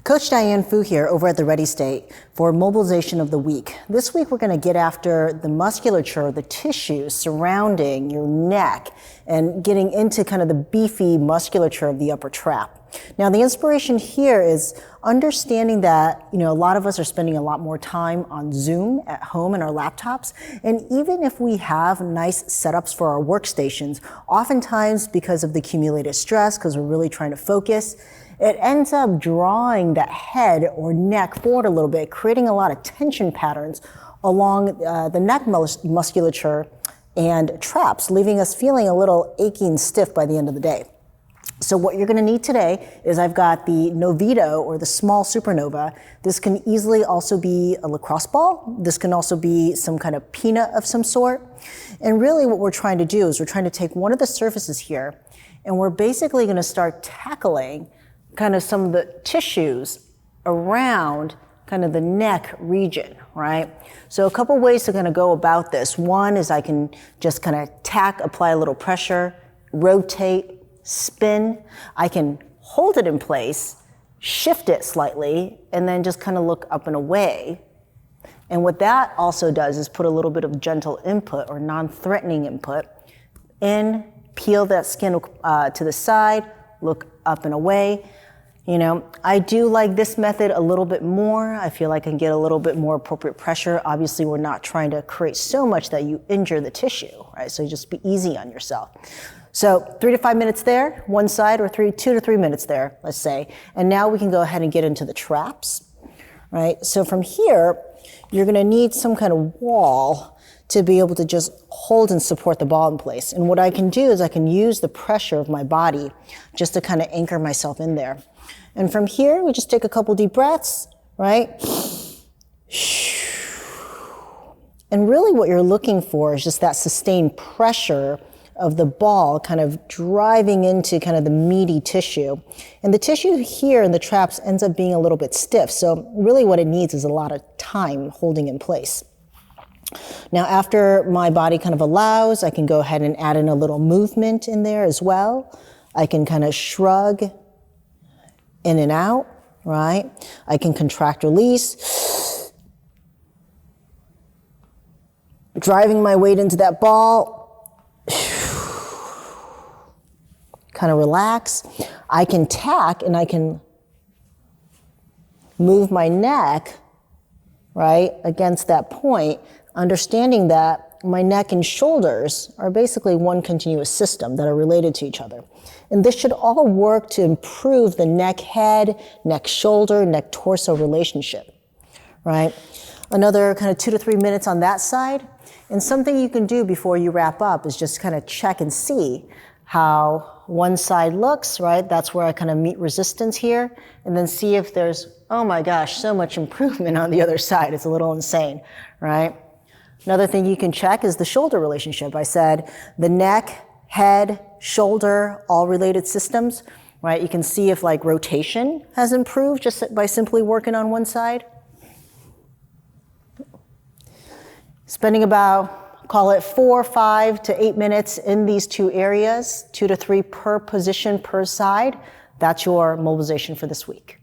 Coach Diane Fu here over at the Ready State for Mobilization of the Week. This week we're going to get after the musculature, the tissues surrounding your neck and getting into kind of the beefy musculature of the upper trap. Now the inspiration here is understanding that, a lot of us are spending a lot more time on Zoom at home in our laptops. And even if we have nice setups for our workstations, oftentimes because of the accumulated stress, because we're really trying to focus, it ends up drawing that head or neck forward a little bit, creating a lot of tension patterns along the neck musculature and traps, leaving us feeling a little achy and stiff by the end of the day. So what you're going to need today is I've got the Novito, or the small supernova. This can easily also be a lacrosse ball. This can also be some kind of peanut of some sort. And really what we're trying to do is we're trying to take one of the surfaces here, and we're basically going to start tackling kind of some of the tissues around kind of the neck region, right? So a couple ways to kind of go about this. One is I can just kind of apply a little pressure, rotate, spin. I can hold it in place, shift it slightly, and then just kind of look up and away. And what that also does is put a little bit of gentle input or non-threatening input in, peel that skin to the side, look up and away. I do like this method a little bit more. I feel like I can get a little bit more appropriate pressure. Obviously, we're not trying to create so much that you injure the tissue, right? So you just be easy on yourself. So 3 to 5 minutes there, one side, or 2 to 3 minutes there, let's say. And now we can go ahead and get into the traps, right? So from here, you're gonna need some kind of wall to be able to just hold and support the ball in place. And what I can do is I can use the pressure of my body just to kind of anchor myself in there. And from here, we just take a couple deep breaths, right? And really what you're looking for is just that sustained pressure of the ball kind of driving into kind of the meaty tissue. And the tissue here in the traps ends up being a little bit stiff. So really what it needs is a lot of time holding in place. Now, after my body kind of allows, I can go ahead and add in a little movement in there as well. I can kind of shrug in and out, right? I can contract, release. Driving my weight into that ball. Kind of relax. I can tack and I can move my neck, right, against that point, understanding that my neck and shoulders are basically one continuous system that are related to each other. And this should all work to improve the neck head, neck shoulder, neck torso relationship, right? Another kind of 2 to 3 minutes on that side. And something you can do before you wrap up is just kind of check and see how one side looks, right? That's where I kind of meet resistance here. And then see if there's, oh my gosh, so much improvement on the other side. It's a little insane, right? Another thing you can check is the shoulder relationship. I said the neck, head, shoulder, all related systems, right? You can see if like rotation has improved just by simply working on one side. Spending about, call it 4, 5 to 8 minutes in these two areas, 2 to 3 per position per side. That's your mobilization for this week.